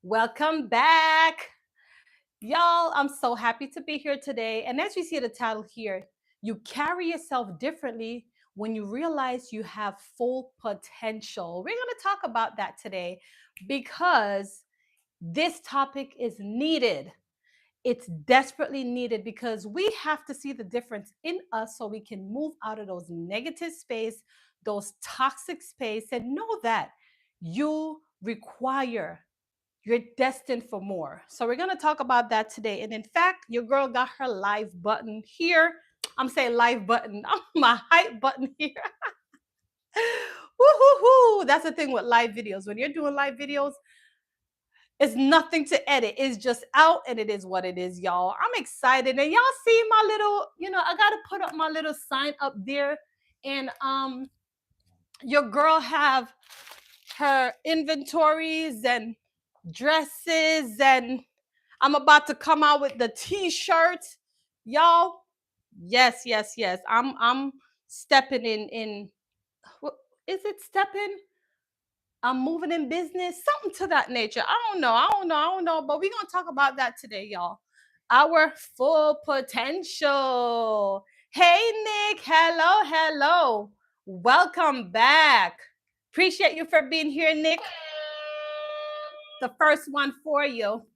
Welcome back. Y'all, I'm so happy to be here today. And as you see the title here, you carry yourself differently when you realize you have full potential. We're going to talk about that today because this topic is needed. It's desperately needed because we have to see the difference in us so we can move out of those negative space, those toxic space, and know that you require you're destined for more. So we're going to talk about that today. And in fact, your girl got her live button here. I'm saying live button. My hype button here. Woo-hoo-hoo. That's the thing with live videos. When you're doing live videos, it's nothing to edit. It's just out and it is what it is, y'all. I'm excited. And y'all see my little, I got to put up my little sign up there. And your girl have her inventories and dresses, and I'm about to come out with the t-shirts, y'all. Yes, yes, yes. I'm stepping in. What is it? Stepping. I'm moving in business, something to that nature. I don't know. But we're gonna talk about that today, y'all. Our full potential. Hey, Nick. Hello, hello. Welcome back. Appreciate you for being here, Nick. The first one for you.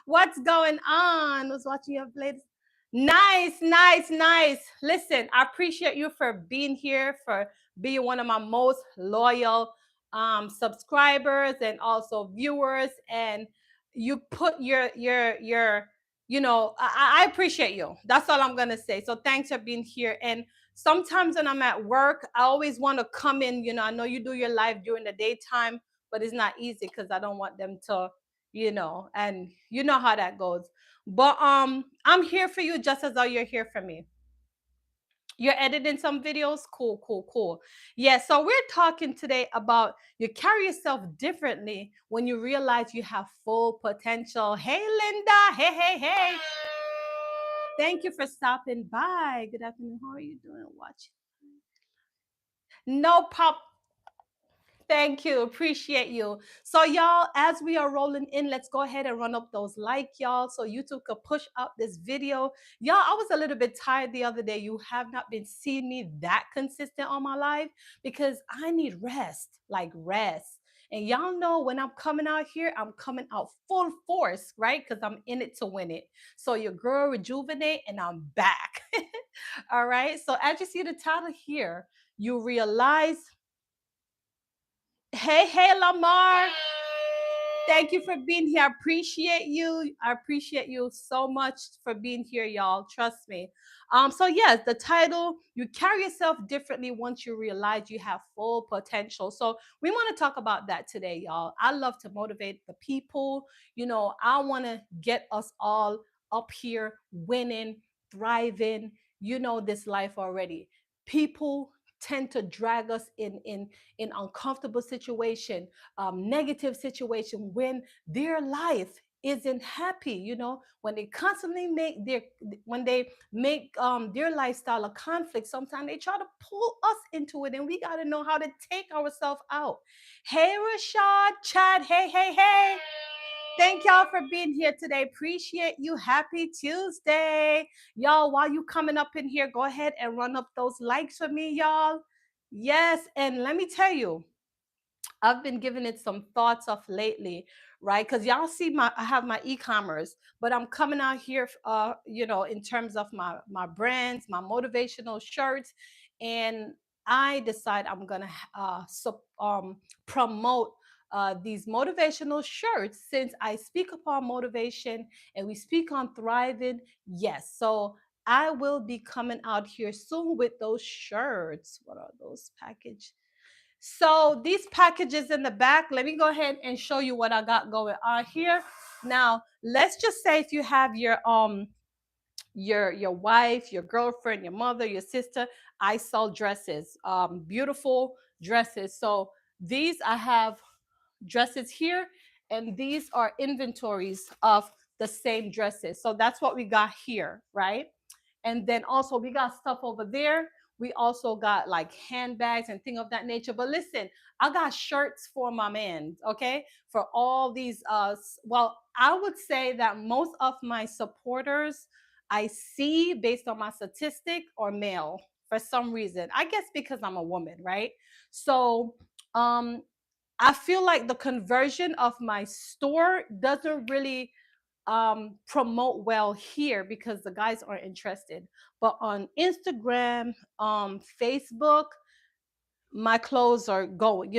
What's going on? Was watching your latest. Nice, nice, nice. Listen, I appreciate you for being here, for being one of my most loyal subscribers and also viewers. And you put I appreciate you. That's all I'm gonna say. So thanks for being here. And sometimes when I'm at work, I always want to come in. I know you do your live during the daytime, but it's not easy because I don't want them to and you know how that goes. But I'm here for you just as though you're here for me. You're editing some videos? Cool, cool, cool. Yeah, so we're talking today about you carry yourself differently when you realize you have full potential. Hey, Linda. Hey, hey, hey. Thank you for stopping by. Good afternoon. How are you doing? Watch. No problem. Thank you. Appreciate you. So, y'all, as we are rolling in, let's go ahead and run up those y'all, so YouTube could push up this video. Y'all, I was a little bit tired the other day. You have not been seeing me that consistent on my live because I need rest, like rest. And y'all know when I'm coming out here, I'm coming out full force, right? Because I'm in it to win it. So your girl rejuvenate and I'm back. All right. So as you see the title here, you realize. Hey, hey, Lamar. Thank you for being here. I appreciate you. I appreciate you so much for being here, y'all. Trust me. So yes, the title, you carry yourself differently once you realize you have full potential. So we want to talk about that today, y'all. I love to motivate the people. I want to get us all up here winning, thriving. You know this life already. People tend to drag us in uncomfortable situation, negative situation, when their life isn't happy. When they constantly make their lifestyle a conflict, sometimes they try to pull us into it, and we got to know how to take ourselves out. Hey, Rashad, Chad. Hey, hey, hey. Thank y'all for being here today. Appreciate you. Happy Tuesday. Y'all, while you coming up in here, go ahead and run up those likes for me, y'all. Yes, and let me tell you, I've been giving it some thoughts of lately, right? Because y'all see I have my e-commerce, but I'm coming out here, in terms of my brands, my motivational shirts, and I decide I'm gonna promote these motivational shirts since I speak upon motivation and we speak on thriving. Yes, so I will be coming out here soon with those shirts. What are those package? So these packages in the back, let me go ahead and show you what I got going on here. Now, let's just say if you have your wife, your girlfriend, your mother, your sister, I sell dresses, beautiful dresses. So these I have dresses here, and these are inventories of the same dresses. So that's what we got here, right? And then also we got stuff over there. We also got like handbags and thing of that nature. But listen, I got shirts for my man, okay? For all these well, I would say that most of my supporters I see based on my statistic are male for some reason. I guess because I'm a woman, right? So, um I feel like the conversion of my store doesn't really promote well here because the guys aren't interested. But on Instagram, Facebook, my clothes are going,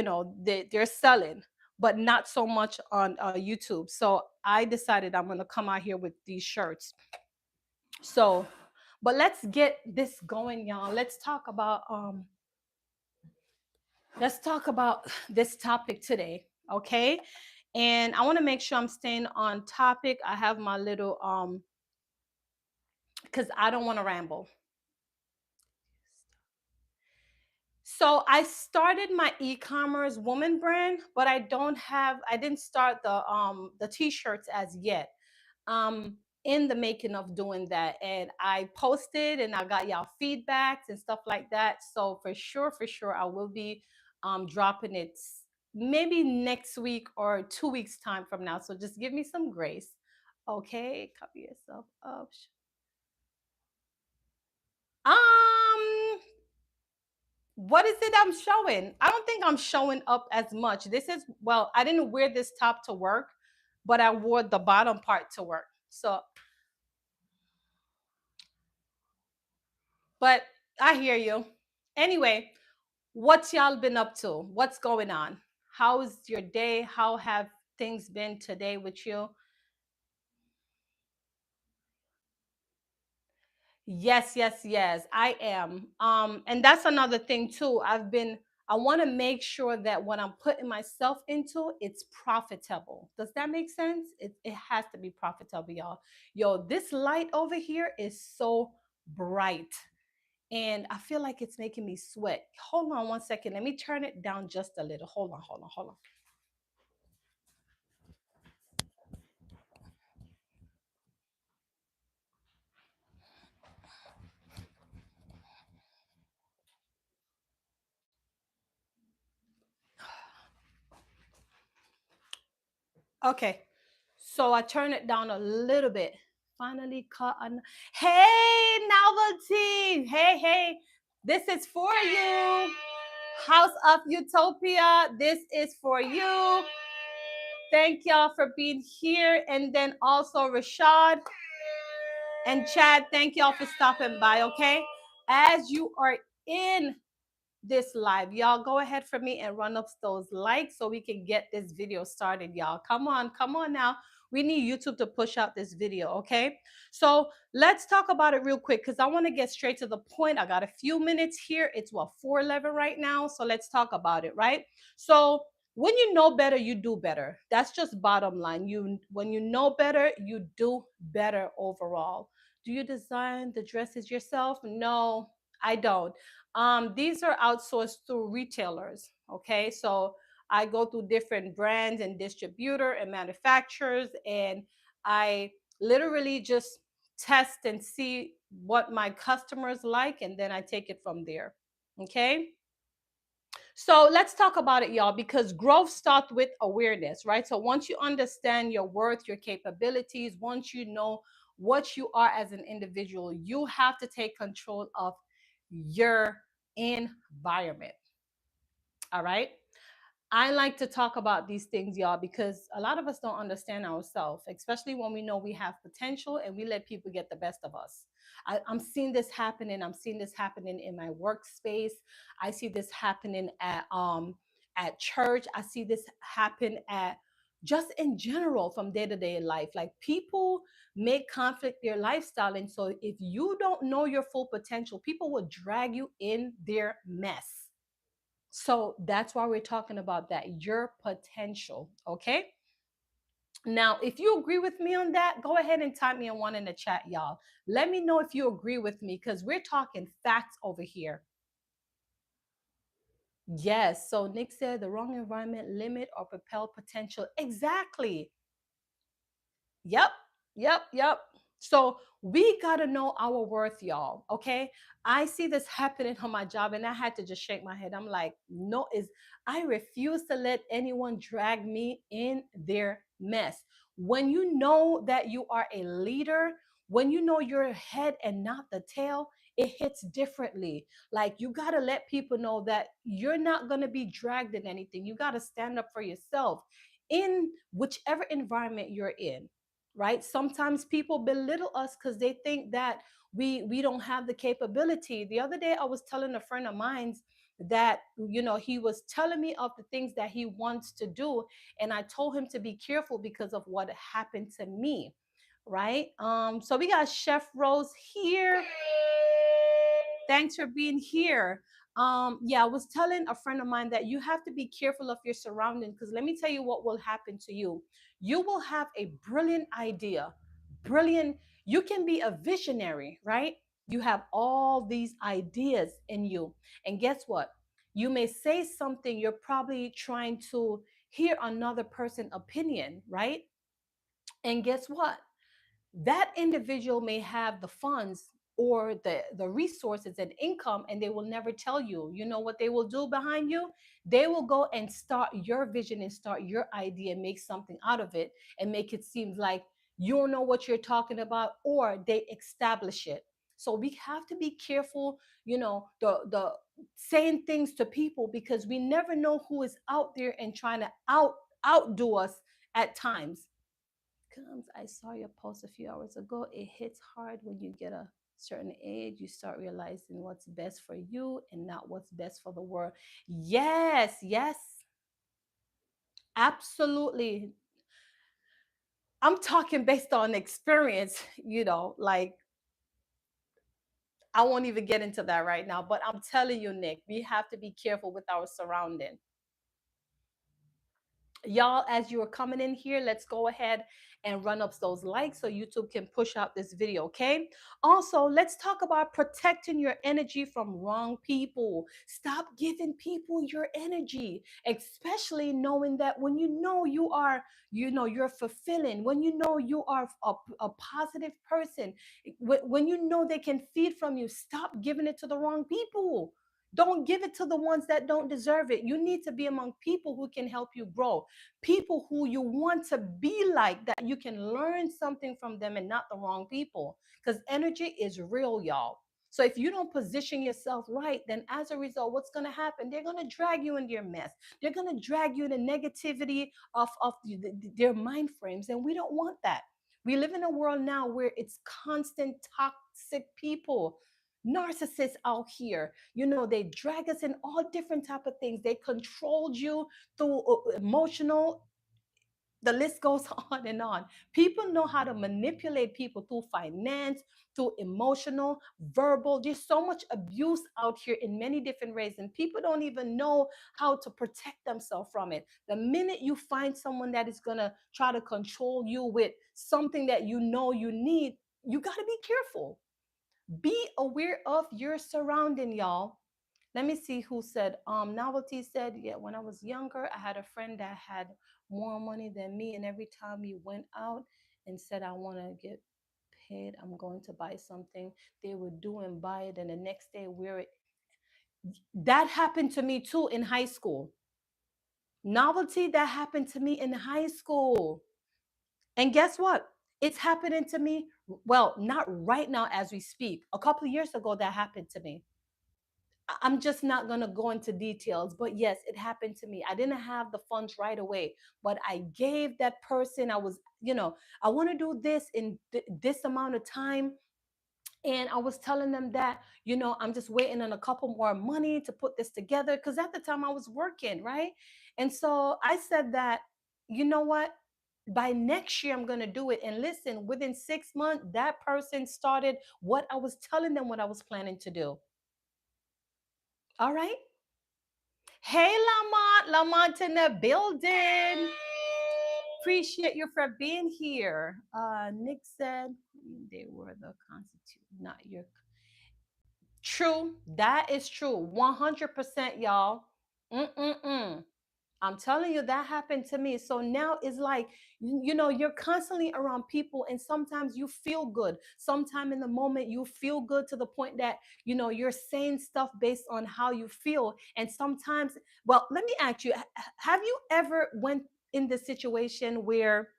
they're selling, but not so much on YouTube. So I decided I'm going to come out here with these shirts. So, but let's get this going, y'all. Let's talk about this topic today, okay? And I want to make sure I'm staying on topic. I have my little because I don't want to ramble. So I started my e-commerce woman brand, but I didn't start the t-shirts as yet. In the making of doing that. And I posted and I got y'all feedbacks and stuff like that. So for sure, I will be dropping it maybe next week or 2 weeks time from now. So just give me some grace. Okay, cover yourself up. Um, what is it I'm showing? I don't think I'm showing up as much. This is, well, I didn't wear this top to work, but I wore the bottom part to work. So, but I hear you. Anyway, what's y'all been up to? What's going on? How's your day? How have things been today with you? Yes, yes, yes, I am. And that's another thing too. I want to make sure that what I'm putting myself into, it's profitable. Does that make sense? It has to be profitable, y'all. Yo, this light over here is so bright. And I feel like it's making me sweat. Hold on one second. Let me turn it down just a little. Hold on, hold on, hold on. Okay. So I turn it down a little bit. Finally caught on. Hey, novelty. Hey, hey. This is for you. House of Utopia. This is for you. Thank y'all for being here. And then also Rashad and Chad, thank y'all for stopping by. Okay. As you are in this live, y'all go ahead for me and run up those likes so we can get this video started, y'all. Come on now. We need YouTube to push out this video, okay? So let's talk about it real quick because I want to get straight to the point. I got a few minutes here. It's what, 4:11 right now, so let's talk about it, right? So when you know better, you do better. That's just bottom line. When you know better, you do better overall. Do you design the dresses yourself? No, I don't. These are outsourced through retailers. Okay, so I go through different brands and distributor and manufacturers, and I literally just test and see what my customers like, and then I take it from there. Okay. So let's talk about it, y'all, because growth starts with awareness, right? So once you understand your worth, your capabilities, once you know what you are as an individual, you have to take control of your environment. All right. I like to talk about these things, y'all, because a lot of us don't understand ourselves, especially when we know we have potential and we let people get the best of us. I'm seeing this happening. I'm seeing this happening in my workspace. I see this happening at church. I see this happen at just in general from day to day life. Like people make conflict their lifestyle. And so if you don't know your full potential, people will drag you in their mess. So that's why we're talking about that, your potential. Okay. Now, if you agree with me on that, go ahead and type me a one in the chat, y'all. Let me know if you agree with me because we're talking facts over here. Yes. So Nick said the wrong environment limit or propel potential. Exactly. Yep. Yep. Yep. So we got to know our worth, y'all. Okay. I see this happening on my job and I had to just shake my head. I'm like, no, is I refuse to let anyone drag me in their mess. When you know that you are a leader, when you know you're a head and not the tail, it hits differently. Like you got to let people know that you're not going to be dragged in anything. You got to stand up for yourself in whichever environment you're in, right? Sometimes people belittle us because they think that we don't have the capability. The other day I was telling a friend of mine that, he was telling me of the things that he wants to do, and I told him to be careful because of what happened to me, right? So we got Chef Rose here. Thanks for being here. Yeah, I was telling a friend of mine that you have to be careful of your surroundings, because let me tell you what will happen to you. You will have a brilliant idea, brilliant. You can be a visionary, right? You have all these ideas in you. And guess what? You may say something, you're probably trying to hear another person's opinion, right? And guess what? That individual may have the funds or the resources and income, and they will never tell you. You know what they will do behind you? They will go and start your vision and start your idea and make something out of it and make it seem like you don't know what you're talking about, or they establish it. So we have to be careful, the saying things to people, because we never know who is out there and trying to outdo us at times. Comes, I saw your post a few hours ago. It hits hard when you get a certain age. You start realizing what's best for you and not what's best for the world. Yes, yes, absolutely. I'm talking based on experience, like I won't even get into that right now, but I'm telling you, Nick, we have to be careful with our surrounding. Y'all, as you are coming in here, let's go ahead and run up those likes so YouTube can push out this video. Okay, also let's talk about protecting your energy from wrong people. Stop giving people your energy, especially knowing that when you know you are, you're fulfilling, when you know you are a positive person, when you know they can feed from you. Stop giving it to the wrong people. Don't give it to the ones that don't deserve it. You need to be among people who can help you grow, people who you want to be like, that you can learn something from them, and not the wrong people, because energy is real, y'all. So if you don't position yourself right, then as a result, what's going to happen? They're going to drag you into your mess. They're going to drag you into negativity of their mind frames, and we don't want that. We live in a world now where it's constant toxic people, narcissists out here. They drag us in all different type of things. They controlled you through emotional, the list goes on and on. People know how to manipulate people through finance, through emotional, verbal. There's so much abuse out here in many different ways, and people don't even know how to protect themselves from it. The minute you find someone that is going to try to control you with something that you know you need, you got to be careful. Be aware of your surrounding, y'all. Let me see who said. Novelty said, yeah, when I was younger, I had a friend that had more money than me, and every time we went out and said, I want to get paid, I'm going to buy something, they would do and buy it, and the next day wear it. That happened to me too in high school. Novelty, that happened to me in high school. And guess what? It's happening to me. Well, not right now as we speak. A couple of years ago, that happened to me. I'm just not going to go into details, but yes, it happened to me. I didn't have the funds right away, but I gave that person, I want to do this in this amount of time. And I was telling them that, I'm just waiting on a couple more money to put this together. Because at the time I was working, right? And so I said that, you know what? By next year, I'm going to do it. And listen, within 6 months, that person started what I was telling them what I was planning to do. All right. Hey, Lamont. Lamont in the building. Appreciate you for being here. Nick said they were the constitute, not your. True. That is true. 100%, y'all. Mm-mm-mm. I'm telling you, that happened to me. So now it's like, you're constantly around people, and sometimes you feel good. Sometime in the moment, you feel good to the point that, you're saying stuff based on how you feel. And sometimes, well, let me ask you, have you ever went in the situation where,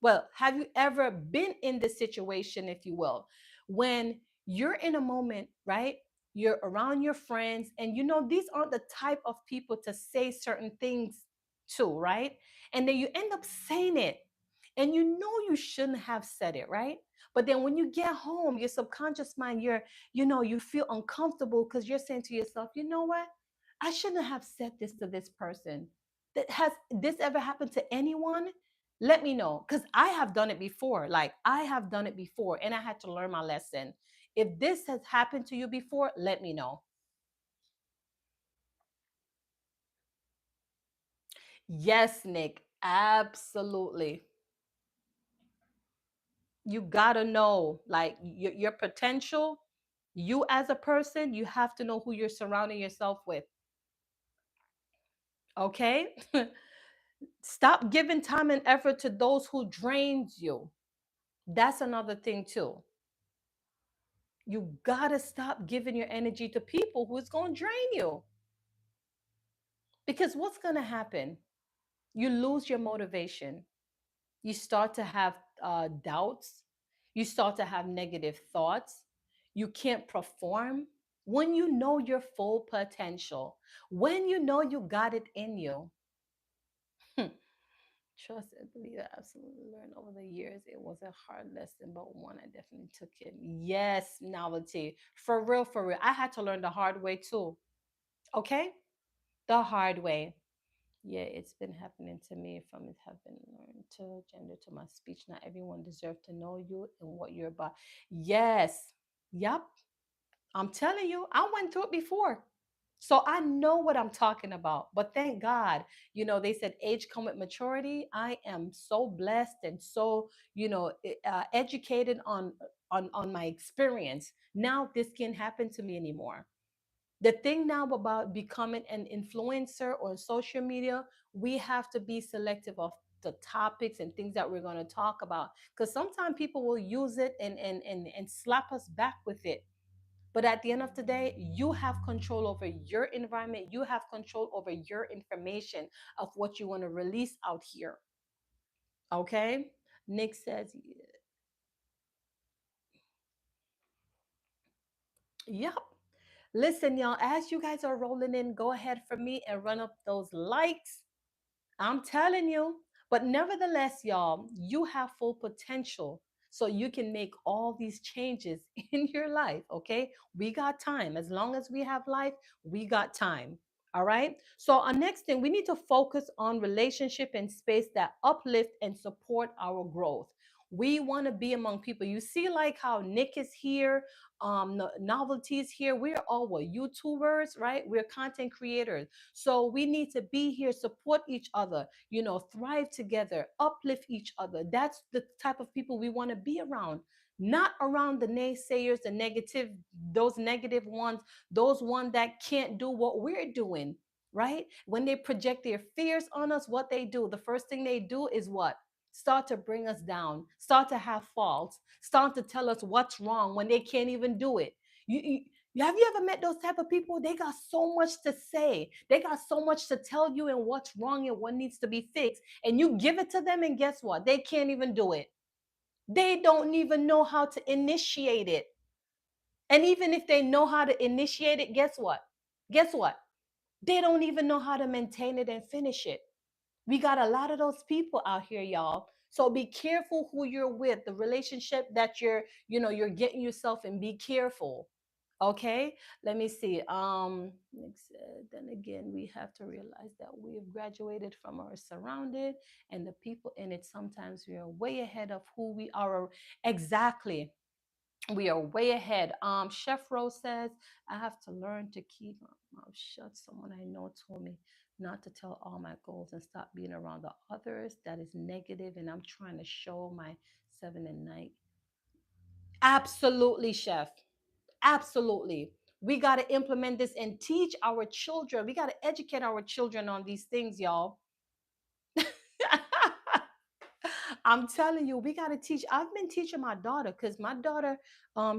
well, have you ever been in this situation, if you will, when you're in a moment, right? You're around your friends, and these aren't the type of people to say certain things to, right? And then you end up saying it, and you shouldn't have said it, right? But then when you get home, your subconscious mind, you feel uncomfortable because you're saying to yourself, you know what? I shouldn't have said this to this person. That has this ever happened to anyone? Let me know, because I have done it before. Like, I have done it before, and I had to learn my lesson. If this has happened to you before, let me know. Yes, Nick, absolutely. You gotta know, like, your potential. You as a person, you have to know who you're surrounding yourself with. Okay. Stop giving time and effort to those who drains you. That's another thing too. You gotta stop giving your energy to people who's gonna drain you. Because what's going to happen? You lose your motivation. You start to have doubts. You start to have negative thoughts. You can't perform. When you know your full potential, when you know you got it in you, trust and believe, I absolutely learned over the years. It was a hard lesson, but one I definitely took it. Yes, novelty. For real, for real. I had to learn the hard way too. Okay? The hard way. Yeah, it's been happening to me, from it have been learned to gender to my speech. Not everyone deserves to know you and what you're about. Yes. Yep. I'm telling you, I went through it before. So I know what I'm talking about. But thank God, they said age come with maturity. I am so blessed and so, educated on my experience. Now this can't happen to me anymore. The thing now about becoming an influencer or social media, we have to be selective of the topics and things that we're going to talk about, because sometimes people will use it and slap us back with it. But at the end of the day, you have control over your environment. You have control over your information of what you want to release out here. Okay. Nick says, yep. Listen, y'all, as you guys are rolling in, go ahead for me and run up those likes. I'm telling you. But nevertheless, y'all, you have full potential. So you can make all these changes in your life. Okay. We got time. As long as we have life, we got time. All right. So, our next thing, we need to focus on relationship and space that uplift and support our growth. We want to be among people. You see, like how Nick is here, novelties here. We're all what, YouTubers, right? We're content creators. So we need to be here, support each other, thrive together, uplift each other. That's the type of people we want to be around. Not around the naysayers, the negative, those negative ones, those ones that can't do what we're doing, right? When they project their fears on us, what they do, the first thing they do is what? Start to bring us down, start to have faults, start to tell us what's wrong when they can't even do it. Have you ever met those type of people? They got so much to say. They got so much to tell you and what's wrong and what needs to be fixed. And you give it to them, and guess what? They can't even do it. They don't even know how to initiate it. And even if they know how to initiate it, guess what? Guess what? They don't even know how to maintain it and finish it. We got a lot of those people out here, y'all. So be careful who you're with, the relationship that you're getting yourself in. Be careful. Okay, let me see. Then again, we have to realize that we have graduated from our surrounded, and the people in it. Sometimes we are way ahead of who we are. Exactly, we are way ahead. Chef Rose says, I have to learn to keep my mouth shut. Someone I know told me not to tell all my goals and stop being around the others. That is negative, and I'm trying to show my 7 and 9. Absolutely, chef. Absolutely. We got to implement this and teach our children. We got to educate our children on these things, y'all. I'm telling you, we got to teach. I've been teaching my daughter because my daughter,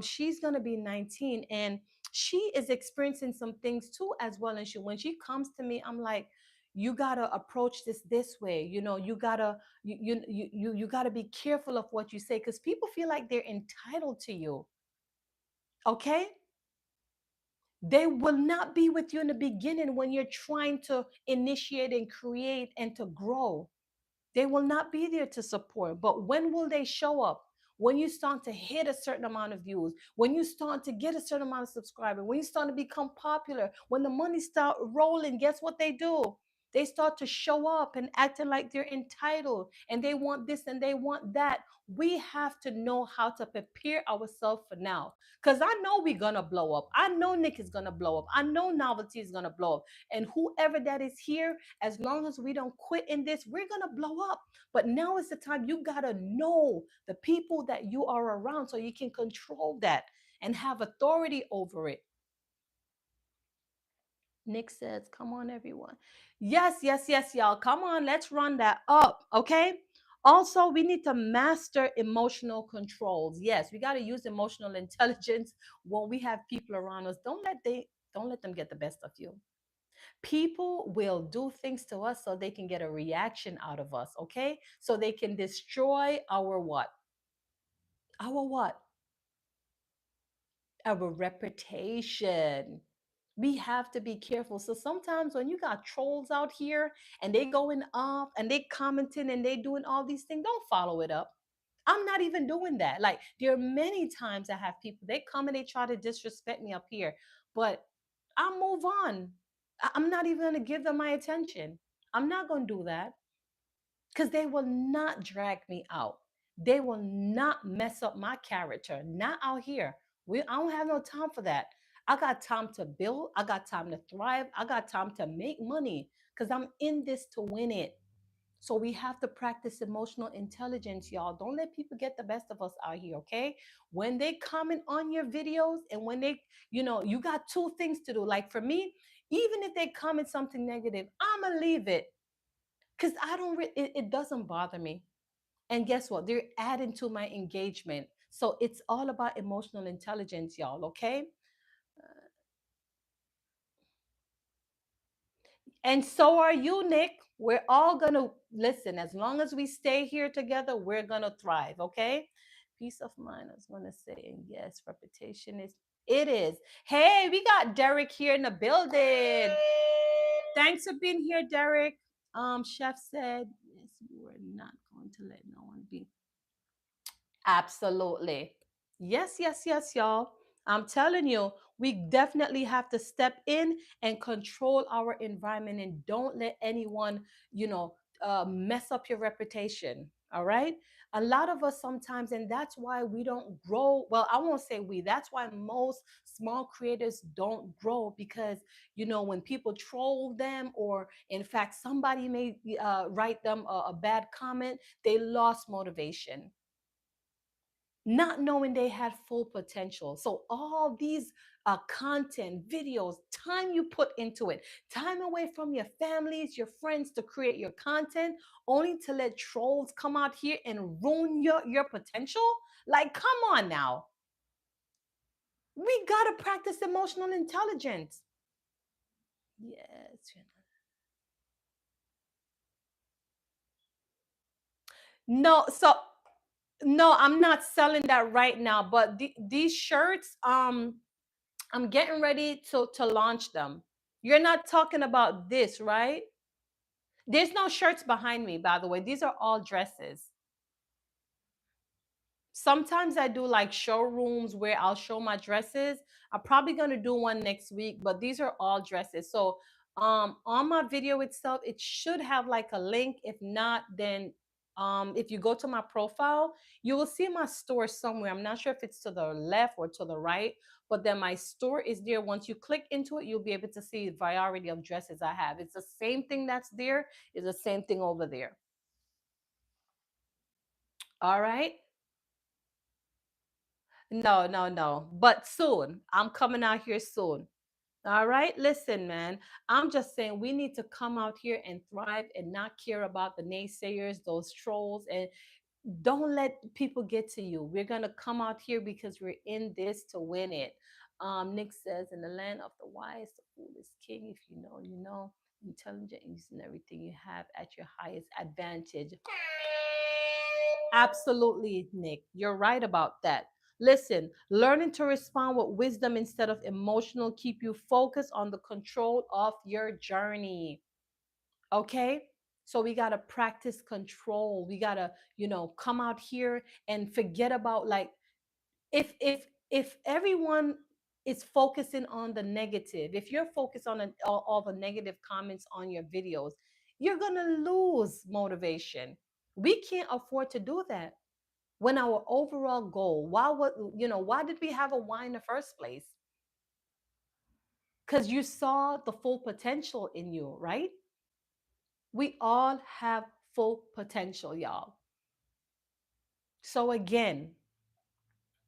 she's gonna be 19, and she is experiencing some things too as well. And when she comes to me, I'm like, you gotta approach this way. You know, you gotta be careful of what you say because people feel like they're entitled to you. Okay, they will not be with you in the beginning when you're trying to initiate and create and to grow. They will not be there to support. But when will they show up? When you start to hit a certain amount of views, when you start to get a certain amount of subscribers, when you start to become popular, when the money start rolling, guess what they do? They start to show up and acting like they're entitled and they want this and they want that. We have to know how to prepare ourselves for now. Because I know we're going to blow up. I know Nick is going to blow up. I know Novelty is going to blow up. And whoever that is here, as long as we don't quit in this, we're going to blow up. But now is the time you got to know the people that you are around so you can control that and have authority over it. Nick says, come on, everyone. Yes, yes, yes, y'all. Come on, let's run that up. Okay. Also, we need to master emotional controls. Yes, we got to use emotional intelligence when we have people around us. Don't let them get the best of you. People will do things to us so they can get a reaction out of us, okay? So they can destroy our what? Our what? Our reputation. We have to be careful. So sometimes when you got trolls out here and they going off and they commenting and they doing all these things, don't follow it up. I'm not even doing that. Like there are many times I have people, they come and they try to disrespect me up here, but I move on. I'm not even going to give them my attention. I'm not going to do that because they will not drag me out. They will not mess up my character. Not out here. I don't have no time for that. I got time to build. I got time to thrive. I got time to make money because I'm in this to win it. So we have to practice emotional intelligence, y'all. Don't let people get the best of us out here, okay? When they comment on your videos and when they, you got two things to do. Like for me, even if they comment something negative, I'ma leave it because I don't. It doesn't bother me. And guess what? They're adding to my engagement. So it's all about emotional intelligence, y'all. Okay. And so are you, Nick. We're all going to listen. As long as we stay here together, we're going to thrive. Okay. Peace of mind. I was going to say, yes, reputation is, it is. Hey, we got Derek here in the building. Thanks for being here, Derek. Chef said, yes, we're not going to let no one be. Absolutely. Yes, yes, yes, y'all. I'm telling you, we definitely have to step in and control our environment and don't let anyone, mess up your reputation. All right. A lot of us sometimes, and that's why we don't grow. Well, I won't say we, that's why most small creators don't grow because, when people troll them or, in fact, somebody may write them a bad comment, they lost motivation not knowing they had full potential. So all these content, videos, time you put into it, time away from your families, your friends to create your content, only to let trolls come out here and ruin your potential. Like, come on now. We gotta practice emotional intelligence. Yes. No, so no, I'm not selling that right now, but these shirts, I'm getting ready to launch them. You're not talking about this, right? There's no shirts behind me, by the way. These are all dresses. Sometimes I do like showrooms where I'll show my dresses. I'm probably going to do one next week, but these are all dresses. So on my video itself, it should have like a link. If not, then if you go to my profile, you will see my store somewhere. I'm not sure if it's to the left or to the right, but then my store is there. Once you click into it, you'll be able to see the variety of dresses I have. It's the same thing that's there, is the same thing over there. All right. No, no, no. But soon. I'm coming out here soon. All right. Listen, man. I'm just saying we need to come out here and thrive and not care about the naysayers, those trolls, and don't let people get to you. We're gonna come out here because we're in this to win it. Nick says, in the land of the wise, the fool is king. If you know, you know. Intelligent, using everything you have at your highest advantage. Absolutely, Nick. You're right about that. Listen, learning to respond with wisdom instead of emotional keep you focused on the control of your journey. Okay? So we got to practice control. We got to, come out here and forget about, like, if everyone is focusing on the negative, if you're focused on all the negative comments on your videos, you're going to lose motivation. We can't afford to do that when our overall goal, why did we have a why in the first place? Because you saw the full potential in you, right? We all have full potential, y'all. So again,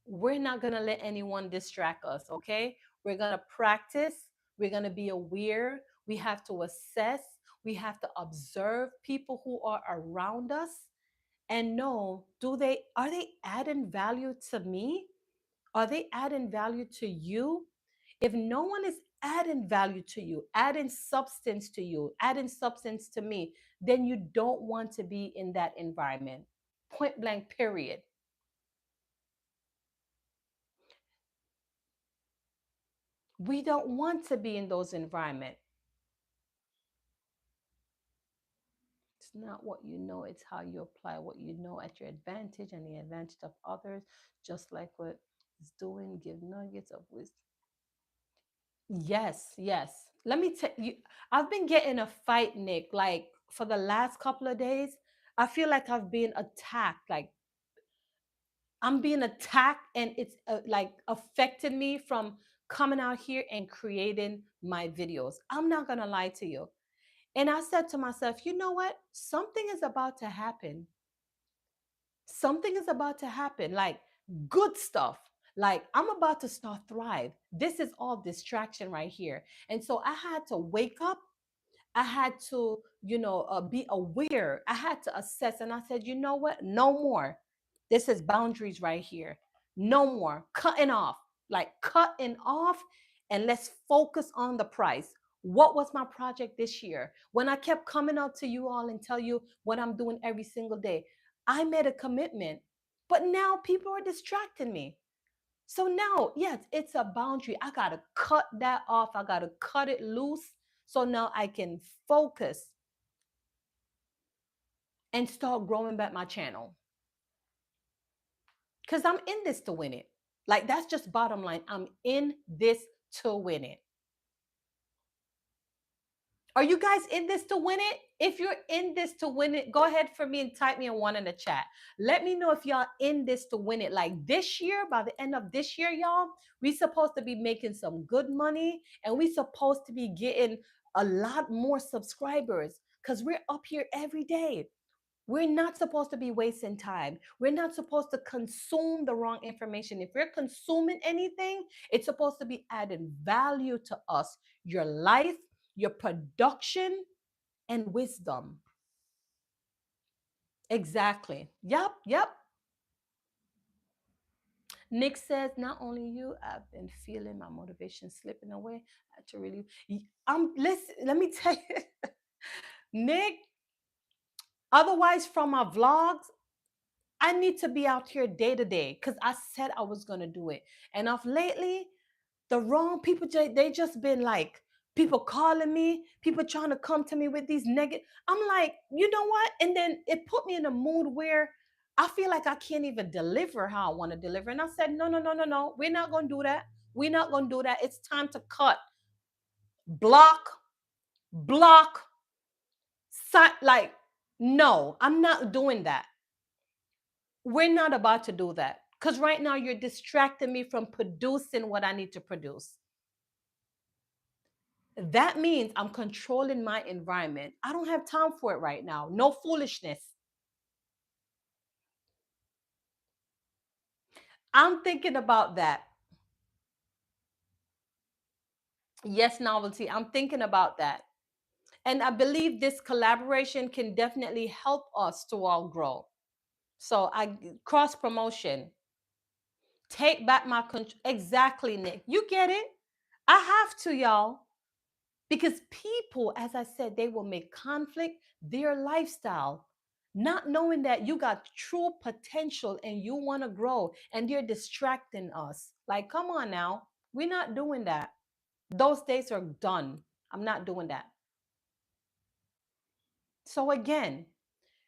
we're not going to let anyone distract us, okay? We're going to practice, we're going to be aware, we have to assess, we have to observe people who are around us and know, are they adding value to me? Are they adding value to you? If no one is adding value to you, adding substance to me, then you don't want to be in that environment. Point blank, period. We don't want to be in those environments. It's not what you know, it's how you apply what you know at your advantage and the advantage of others, just like what it's doing, give nuggets of wisdom. Yes, yes. Let me tell you, I've been getting a fight, Nick, like for the last couple of days. I feel like I've been attacked. Like I'm being attacked, and it's like affected me from coming out here and creating my videos. I'm not going to lie to you. And I said to myself, you know what? Something is about to happen. Something is about to happen. Like good stuff. Like I'm about to start thrive. This is all distraction right here. And so I had to wake up. I had to, be aware. I had to assess. And I said, you know what? No more. This is boundaries right here. No more cutting off, like cutting off. And let's focus on the price. What was my project this year? When I kept coming out to you all and tell you what I'm doing every single day, I made a commitment. But now people are distracting me. So now, yes, it's a boundary. I got to cut that off. I got to cut it loose so now I can focus and start growing back my channel. Because I'm in this to win it. Like, that's just bottom line. I'm in this to win it. Are you guys in this to win it? If you're in this to win it, go ahead for me and type me a one in the chat. Let me know if y'all in this to win it. Like this year, by the end of this year, y'all, we supposed to be making some good money, and we supposed to be getting a lot more subscribers because we're up here every day. We're not supposed to be wasting time. We're not supposed to consume the wrong information. If we're consuming anything, it's supposed to be adding value to us, your life, your production, and wisdom. Exactly. Yep, yep. Nick says, not only you, I've been feeling my motivation slipping away. I had to really, listen, let me tell you, Nick, otherwise from my vlogs, I need to be out here day to day because I said I was going to do it. And of lately, the wrong people, they just been like, people calling me, people trying to come to me with these negative. I'm like, you know what? And then it put me in a mood where I feel like I can't even deliver how I want to deliver. And I said, no, no, no, no, no. We're not going to do that. We're not going to do that. It's time to cut, block, block, like, no, I'm not doing that. We're not about to do that because right now you're distracting me from producing what I need to produce. That means I'm controlling my environment. I don't have time for it right now. No foolishness. I'm thinking about that. Yes, novelty. I'm thinking about that. And I believe this collaboration can definitely help us to all grow. So I cross promotion, take back my control. Exactly, Nick. You get it? I have to, y'all. Because people, as I said, they will make conflict their lifestyle, not knowing that you got true potential and you want to grow and they're distracting us. Like, come on now. We're not doing that. Those days are done. I'm not doing that. So, again,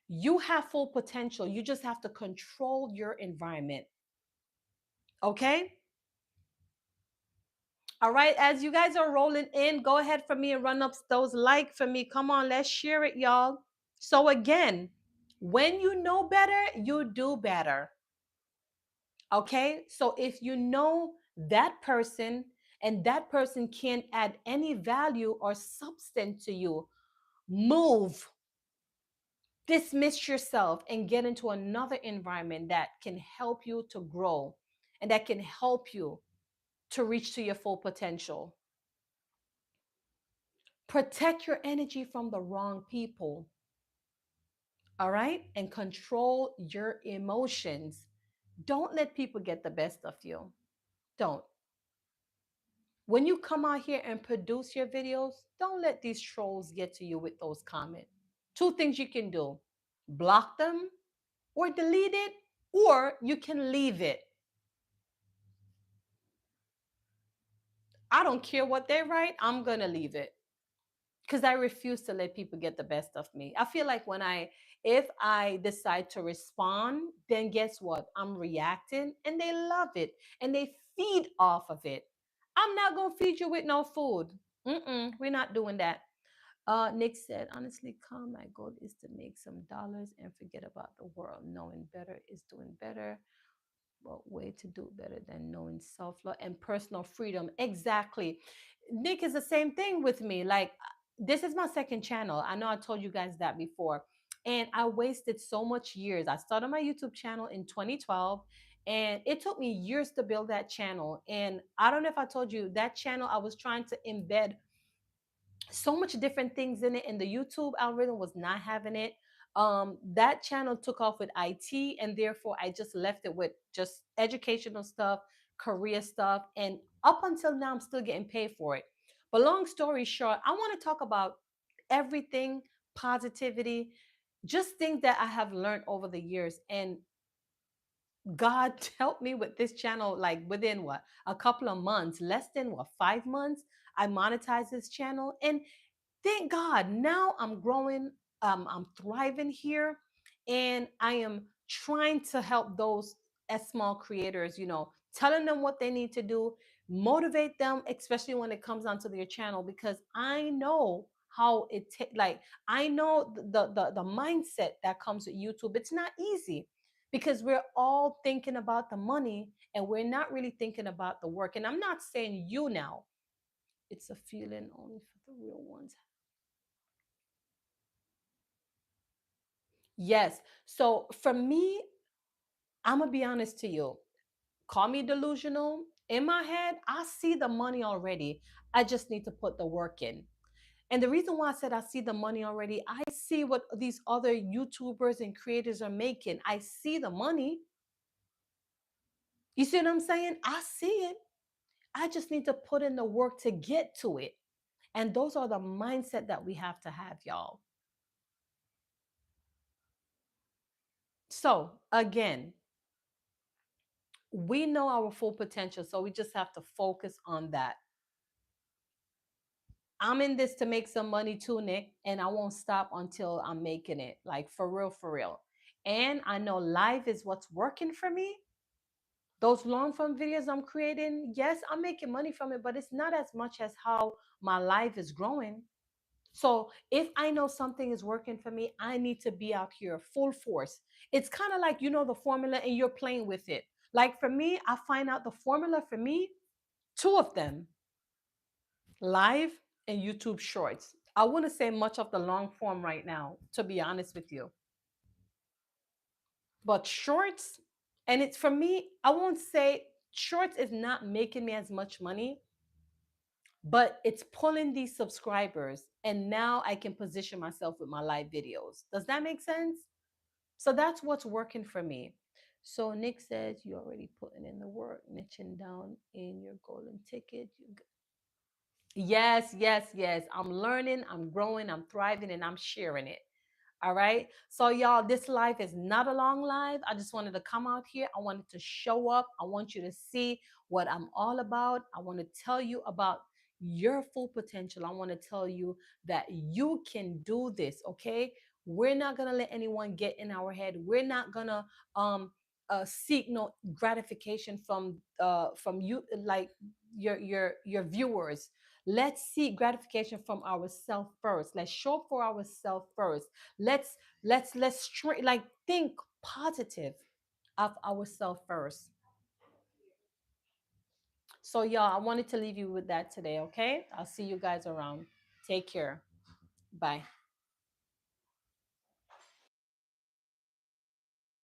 you have full potential. You just have to control your environment. Okay? All right. As you guys are rolling in, go ahead for me and run up those like for me. Come on, let's share it, y'all. So, again, when you know better, you do better. Okay. So, if you know that person and that person can't add any value or substance to you, move, dismiss yourself, and get into another environment that can help you to grow and that can help you to reach to your full potential. Protect your energy from the wrong people. All right. And control your emotions. Don't let people get the best of you. Don't. When you come out here and produce your videos, don't let these trolls get to you with those comments. Two things you can do: block them or delete it, or you can leave it. I don't care what they write, I'm going to leave it because I refuse to let people get the best of me. I feel like if I decide to respond, then guess what? I'm reacting and they love it and they feed off of it. I'm not going to feed you with no food. We're not doing that. Nick said, honestly, Calm, my goal is to make some dollars and forget about the world. Knowing better is doing better. What way to do better than knowing self-love and personal freedom? Exactly. Nick is the same thing with me. Like, this is my second channel. I know I told you guys that before. And I wasted so much years. I started my YouTube channel in 2012 and it took me years to build that channel. And I don't know if I told you that channel, I was trying to embed so much different things in it, and the YouTube algorithm was not having it. That channel took off with IT, and therefore I just left it with just educational stuff, career stuff, and up until now I'm still getting paid for it. But long story short, I want to talk about everything positivity, just things that I have learned over the years. And God helped me with this channel, like within what, a couple of months, less than what, 5 months, I monetized this channel. And thank God, now I'm growing, I'm thriving here, and I am trying to help those as small creators, telling them what they need to do, motivate them, especially when it comes onto their channel, because I know how like I know the mindset that comes with YouTube. It's not easy because we're all thinking about the money and we're not really thinking about the work. And I'm not saying you now. It's a feeling only for the real ones. Yes. So for me, I'm gonna be honest to you. Call me delusional. In my head, I see the money already. I just need to put the work in. And the reason why I said I see the money already, I see what these other YouTubers and creators are making. I see the money. You see what I'm saying? I see it. I just need to put in the work to get to it. And those are the mindset that we have to have, y'all. So, again, we know our full potential. So we just have to focus on that. I'm in this to make some money too, Nick, and I won't stop until I'm making it. Like for real, for real. And I know live is what's working for me. Those long form videos I'm creating, yes, I'm making money from it, but it's not as much as how my life is growing. So if I know something is working for me, I need to be out here full force. It's kind of like, the formula and you're playing with it. Like for me, I find out the formula for me, two of them: live and YouTube shorts. I wouldn't say much of the long form right now, to be honest with you. But shorts, And it's for me, I won't say shorts is not making me as much money, but it's pulling these subscribers. And now I can position myself with my live videos. Does that make sense? So that's what's working for me. So Nick says you're already putting in the work, niching down in your golden ticket. Yes, yes, yes. I'm learning, I'm growing, I'm thriving, and I'm sharing it. All right. So, y'all, this live is not a long live. I just wanted to come out here. I wanted to show up. I want you to see what I'm all about. I want to tell you about your full potential. I want to tell you that you can do this. Okay. We're not going to let anyone get in our head. We're not going to seek no gratification from you, like your viewers. Let's seek gratification from ourselves first. Let's show up for ourselves first. Let's think positive of ourselves first. So y'all, I wanted to leave you with that today. Okay, I'll see you guys around. Take care. Bye.